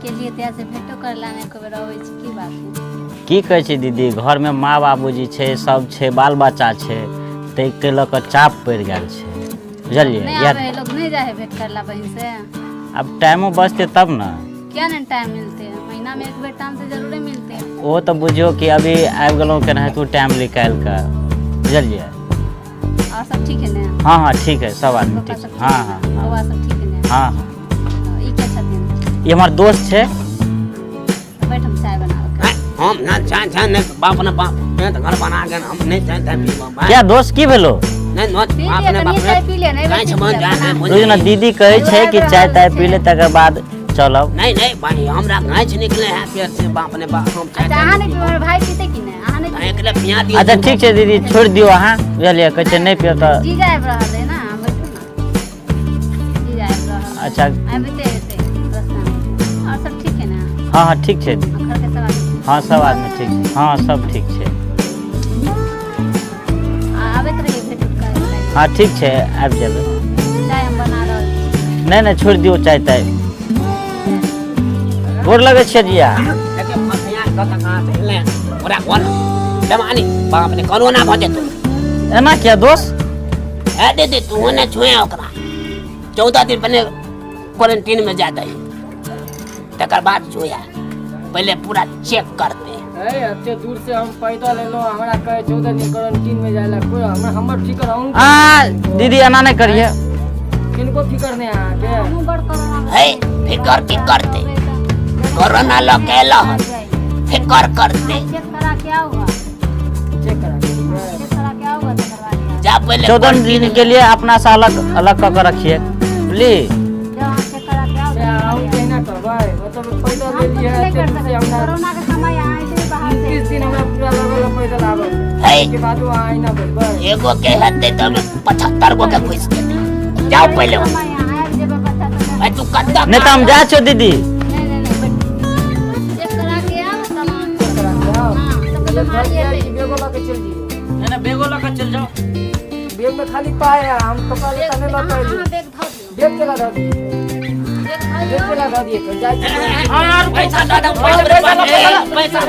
के लिए त्या से भेटो कर लाने को रहै छी की बात है की कहै छी दीदी घर में माँ बाबूजी छे सब छे बाल बच्चा छे तै के ल क चाप पड़ गेल छे बुझलिए नहीं आवे लोग नहीं जाए भेट करला बहन से अब टाइमो बचते तब ना क्या नहीं टाइम मिलते हैं महीना में एक बेर टाइम से जरूर मिलते हैं वो तो बुझियो कि अभी आबि गेलौ केना तू टाइम निकाल के बुझलिए और सब ठीक है ना हाँ हाँ ठीक है सब आदमी ठीक है हाँ हाँ बउआ सब ठीक है ना हाँ ई के छथिन ये हमार दोस्त छे बैठ हम चाय बनावे हम ना चाय ने बाप ने बाप मैं तो घर बना के हम नहीं चाय पीबो क्या दोस्त की भेलो नहीं नो बाप ने बाप चाय पी ले नहीं चाय समझ जाने रोज ना दीदी कहे छे कि चाय ताय पी ले तकर बाद चलब नहीं भाई हमरा गांच निकले है पेट से बाप ने बाप हम चाय अहाँ नहीं पीबो भाई पीते कि नहीं अहाँ नहीं एकले पिया दियो अच्छा ठीक छे दीदी छोड़ दियो अहाँ बुझलिए कहै छे नहीं पियो त जी जाए रहल है ना बैठो ना जी जाए रहल अच्छा आबते रास्ता में और सब ठीक है ना हाँ हाँ ठीक छे घर के सब आदमी हाँ सब आदमी ठीक छे हाँ सब ठीक छे आबत रहिए भेट कर हाँ ठीक छे आबि जेबै चाय हम बना रहल छी नहीं नहीं छोड़ दियो चाय ताय गोर लगे छे जिया लेके फसिया कहाँ से ले ओरा कोन दमानी बाप ने कोरोना भ जेतो एना क्या दोस्त ए दीदी तू ने छुए ओकरा 14 दिन पहले क्वारंटाइन में जाता है तकर बाद छुया पहले पूरा चेक करते अत्ते दूर से हम पैदल एलो हमरा कहे 14 दिन क्वारंटाइन में जायला कोई हमर फिकर हम आ दीदी एना नहीं करिए किनको फिकर नहीं आ के है फिकर की करते कोरोना लकेला फिकर करते चेक करा क्या हुआ चेक करा चेक करा क्या हुआ तो करवा दिया जा पहले 14 दिन के लिए अपना से अलग अलग कर रखिए प्लीज जब हम चेक करा क्या से हुआ आउ केना करबै मतलब पैदल ले हम लिए नहीं कर अत्ते दूर से सकते हमरा कोरोना के समय यहाँ ऐसे बाहर से 30 दिन हमरा पूरा लगल पैदल आबै है के बाद वो आई ना बोलबै एगो के हते तो 75 गो के घुस के जाओ पहले समय यहाँ आबि जेबै बच्चा सब भाई तू कत्ता नहीं तो हम जा छो दीदी चेक करा के आओ सामान करा के आओ हाँ सब ये बीमारी घर है के बेगो ला के चल दिए ना बेगो लेकर चल जाओ बेग में खाली पाए हम कपड़ा लेता नहीं ला पाए बैग धो दियो बेग के ला दो दिए बेग के ला दो दिए जाए पैसा दादा पैसा